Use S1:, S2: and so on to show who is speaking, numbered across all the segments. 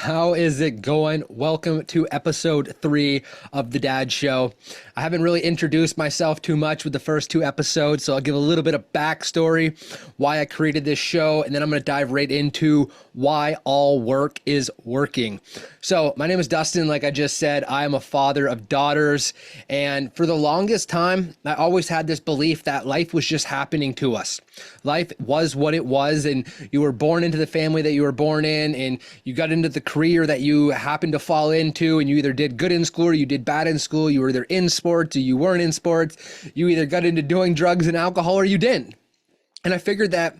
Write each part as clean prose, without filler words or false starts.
S1: How is it going? Welcome to episode 3 of The Dad Show. I haven't really introduced myself too much with the first 2 episodes, so I'll give a little bit of backstory, why I created this show, and then I'm going to dive right into why all work is working. So my name is Dustin. Like I just said, I am a father of daughters, and for the longest time, I always had this belief that life was just happening to us. Life was what it was, and you were born into the family that you were born in, and you got into the career that you happened to fall into, and you either did good in school or you did bad in school. You were either in sports or you weren't in sports. You either got into doing drugs and alcohol or you didn't. And I figured that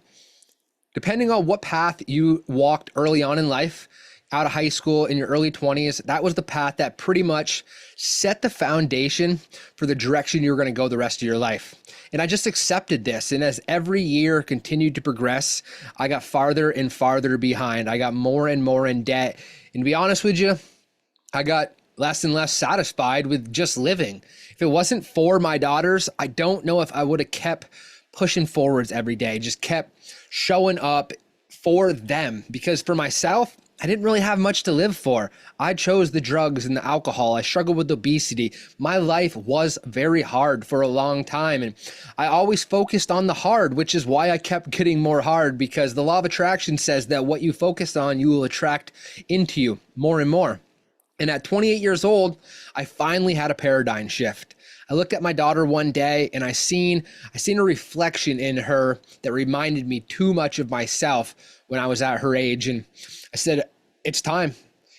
S1: depending on what path you walked early on in life, out of high school, in your early 20s, that was the path that pretty much set the foundation for the direction you were going to go the rest of your life. And I just accepted this. And as every year continued to progress, I got farther and farther behind. I got more and more in debt. And to be honest with you, I got less and less satisfied with just living. If it wasn't for my daughters, I don't know if I would have kept pushing forwards every day, just kept showing up for them. Because for myself, I didn't really have much to live for. I chose the drugs and the alcohol. I struggled with obesity. My life was very hard for a long time. And I always focused on the hard, which is why I kept getting more hard, because the law of attraction says that what you focus on, you will attract into you more and more. And at 28 years old, I finally had a paradigm shift. I looked at my daughter one day and I seen a reflection in her that reminded me too much of myself when I was at her age. And I said, it's time.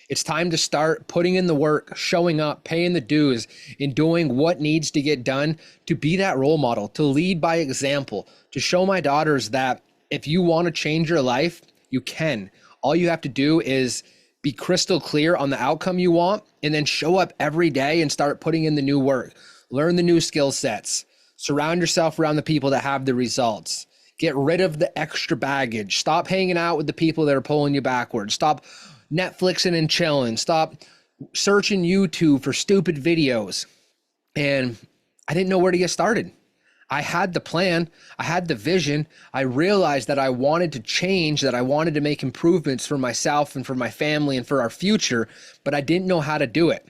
S1: It's time to start putting in the work, showing up, paying the dues, and doing what needs to get done to be that role model, to lead by example, to show my daughters that if you want to change your life, you can. All you have to do is be crystal clear on the outcome you want, and then show up every day and start putting in the new work. Learn the new skill sets. Surround yourself around the people that have the results. Get rid of the extra baggage. Stop hanging out with the people that are pulling you backwards. Stop Netflixing and chilling. Stop searching YouTube for stupid videos. And I didn't know where to get started. I had the plan. I had the vision. I realized that I wanted to change, that I wanted to make improvements for myself and for my family and for our future, but I didn't know how to do it.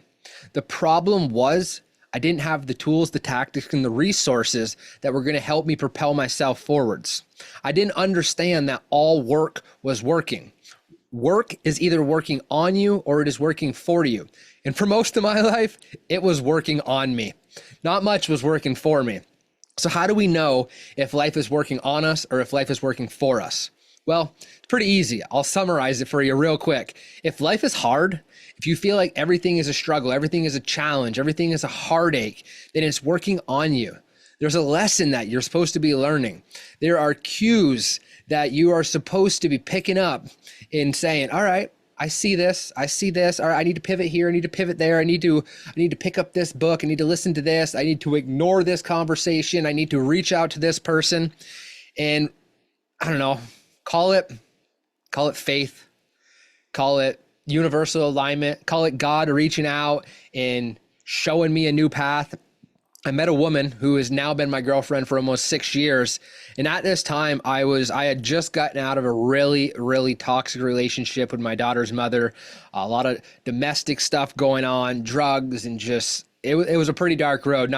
S1: The problem was I didn't have the tools, the tactics, and the resources that were going to help me propel myself forwards. I didn't understand that all work was working. Work is either working on you or it is working for you. And for most of my life, it was working on me. Not much was working for me. So how do we know if life is working on us or if life is working for us? Well, it's pretty easy. I'll summarize it for you real quick. If life is hard, if you feel like everything is a struggle, everything is a challenge, everything is a heartache, then it's working on you. There's a lesson that you're supposed to be learning. There are cues that you are supposed to be picking up and saying, all right, I see this. All right, I need to pivot here. I need to pivot there. I need to pick up this book. I need to listen to this. I need to ignore this conversation. I need to reach out to this person. And I don't know, call it faith, call it universal alignment, call it God reaching out and showing me a new path. I met a woman who has now been my girlfriend for almost 6 years. And at this time I had just gotten out of a really, really toxic relationship with my daughter's mother, a lot of domestic stuff going on, drugs, and just, it was a pretty dark road.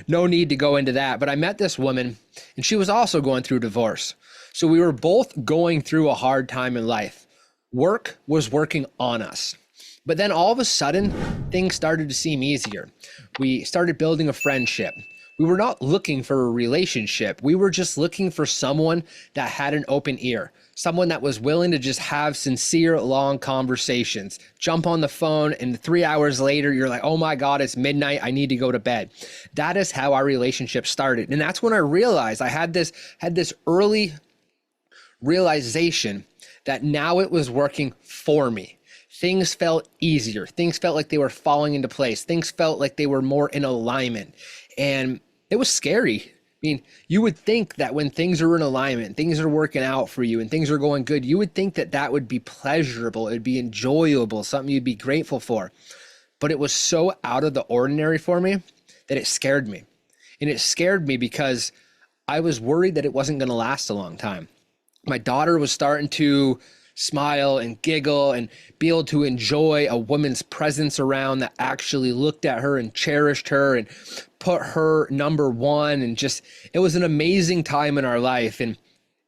S1: No need to go into that, but I met this woman and she was also going through divorce. So we were both going through a hard time in life. Work was working on us. But then all of a sudden, things started to seem easier. We started building a friendship. We were not looking for a relationship. We were just looking for someone that had an open ear, someone that was willing to just have sincere, long conversations. Jump on the phone and 3 hours later, you're like, oh my God, it's midnight. I need to go to bed. That is how our relationship started. And that's when I realized I had this early realization that now it was working for me. Things felt easier. Things felt like they were falling into place. Things felt like they were more in alignment. And it was scary. I mean, you would think that when things are in alignment, things are working out for you and things are going good, you would think that that would be pleasurable. It'd be enjoyable, something you'd be grateful for. But it was so out of the ordinary for me that it scared me. And it scared me because I was worried that it wasn't going to last a long time. My daughter was starting to smile and giggle and be able to enjoy a woman's presence around that actually looked at her and cherished her and put her number one. And just, it was an amazing time in our life. And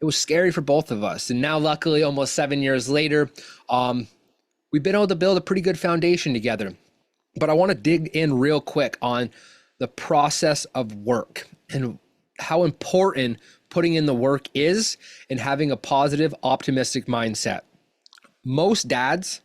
S1: it was scary for both of us. And now, luckily, almost 7 years later, we've been able to build a pretty good foundation together. But I want to dig in real quick on the process of work and how important putting in the work is and having a positive, optimistic mindset. Most dads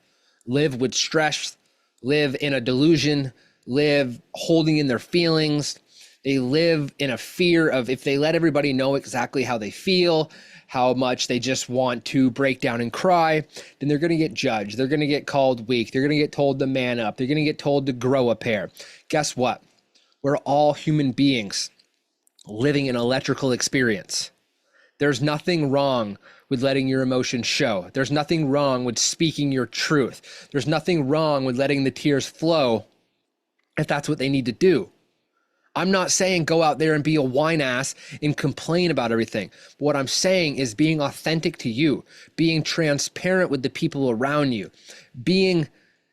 S1: live with stress, live in a delusion, live holding in their feelings. They live in a fear of, if they let everybody know exactly how they feel, how much they just want to break down and cry, then they're going to get judged. They're going to get called weak. They're going to get told to man up. They're going to get told to grow a pair. Guess what? We're all human beings living an electrical experience. There's nothing wrong with letting your emotions show. There's nothing wrong with speaking your truth. There's nothing wrong with letting the tears flow if that's what they need to do. I'm not saying go out there and be a whine ass and complain about everything. What I'm saying is being authentic to you, being transparent with the people around you,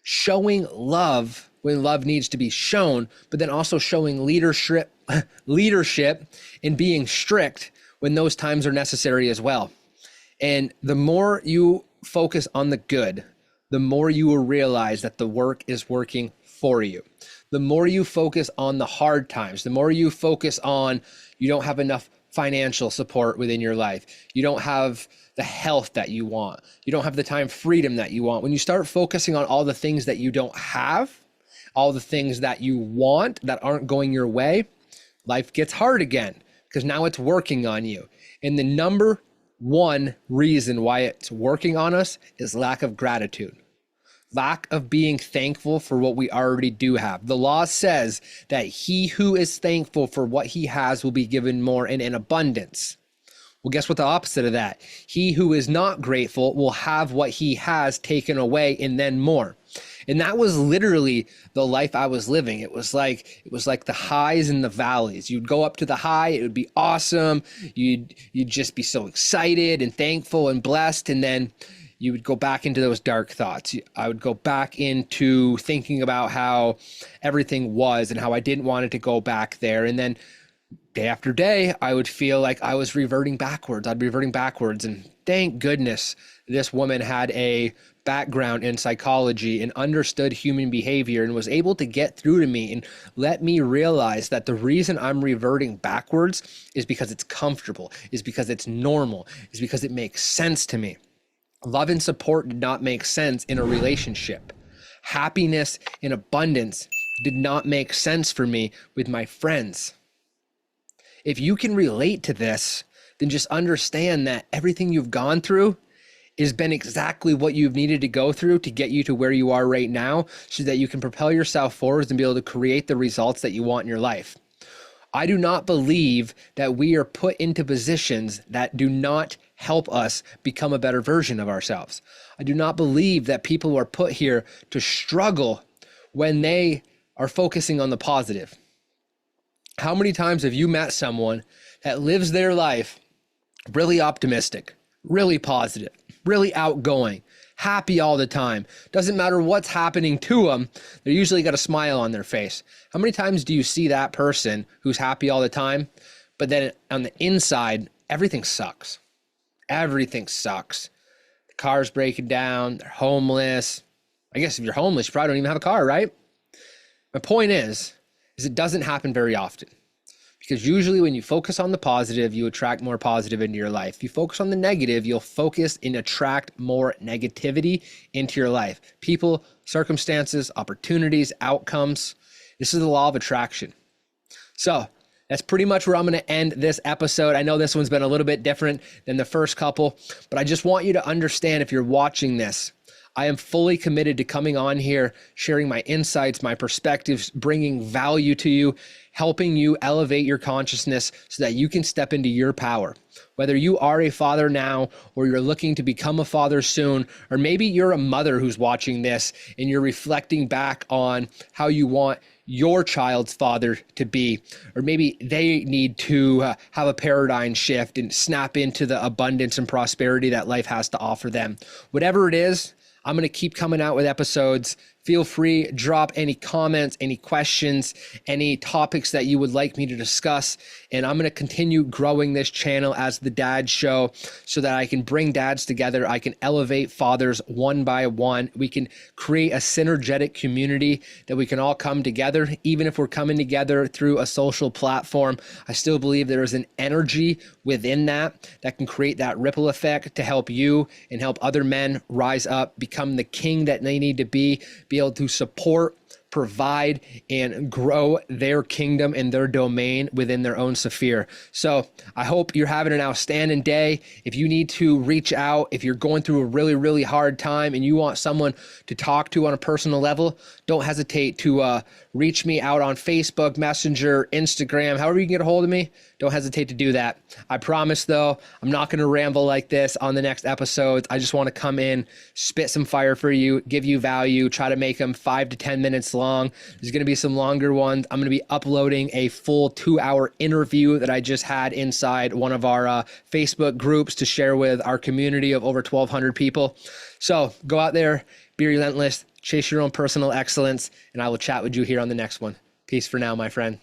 S1: showing love when love needs to be shown, but then also showing leadership and being strict when those times are necessary as well. And the more you focus on the good, the more you will realize that the work is working for you. The more you focus on the hard times, the more you focus on you don't have enough financial support within your life, you don't have the health that you want, you don't have the time freedom that you want. When you start focusing on all the things that you don't have, all the things that you want that aren't going your way, life gets hard again because now it's working on you. And the number one reason why it's working on us is lack of gratitude. Lack of being thankful for what we already do have. The law says that he who is thankful for what he has will be given more and in abundance. Well, guess what the opposite of that? He who is not grateful will have what he has taken away and then more. And that was literally the life I was living. It was like the highs and the valleys. You'd go up to the high, it would be awesome. You'd just be so excited and thankful and blessed. And then you would go back into those dark thoughts. I would go back into thinking about how everything was and how I didn't want it to go back there. And then day after day, I would feel like I was reverting backwards. I'd be reverting backwards. And thank goodness this woman had a background in psychology and understood human behavior and was able to get through to me and let me realize that the reason I'm reverting backwards is because it's comfortable, is because it's normal, is because it makes sense to me. Love and support did not make sense in a relationship. Happiness and abundance did not make sense for me with my friends. If you can relate to this, then just understand that everything you've gone through has been exactly what you've needed to go through to get you to where you are right now so that you can propel yourself forwards and be able to create the results that you want in your life. I do not believe that we are put into positions that do not help us become a better version of ourselves. I do not believe that people are put here to struggle when they are focusing on the positive. How many times have you met someone that lives their life really optimistic, really positive, really outgoing, happy all the time? Doesn't matter what's happening to them, they usually got a smile on their face. How many times do you see that person who's happy all the time, but then on the inside, everything sucks? Everything sucks. The car's breaking down, they're homeless. I guess if you're homeless, you probably don't even have a car, right? My point is it doesn't happen very often. Because usually when you focus on the positive, you attract more positive into your life. If you focus on the negative, you'll focus and attract more negativity into your life. People, circumstances, opportunities, outcomes. This is the law of attraction. So that's pretty much where I'm going to end this episode. I know this one's been a little bit different than the first couple, but I just want you to understand, if you're watching this, I am fully committed to coming on here, sharing my insights, my perspectives, bringing value to you, helping you elevate your consciousness so that you can step into your power. Whether you are a father now or you're looking to become a father soon, or maybe you're a mother who's watching this and you're reflecting back on how you want your child's father to be, or maybe they need to have a paradigm shift and snap into the abundance and prosperity that life has to offer them. Whatever it is, I'm going to keep coming out with episodes. Feel free, drop any comments, any questions, any topics that you would like me to discuss. And I'm going to continue growing this channel as The Dad Show so that I can bring dads together. I can elevate fathers one by one. We can create a synergetic community that we can all come together. Even if we're coming together through a social platform, I still believe there is an energy within that can create that ripple effect to help you and help other men rise up, become the king that they need to be able to support, provide, and grow their kingdom and their domain within their own sphere. So I hope you're having an outstanding day. If you need to reach out, if you're going through a really, really hard time and you want someone to talk to on a personal level, don't hesitate to reach me out on Facebook, Messenger, Instagram, however you can get a hold of me. Don't hesitate to do that. I promise though, I'm not going to ramble like this on the next episodes. I just want to come in, spit some fire for you, give you value, try to make them 5 to 10 minutes long. There's going to be some longer ones. I'm going to be uploading a full 2-hour interview that I just had inside one of our Facebook groups to share with our community of over 1,200 people. So go out there, be relentless, chase your own personal excellence, and I will chat with you here on the next one. Peace for now, my friend.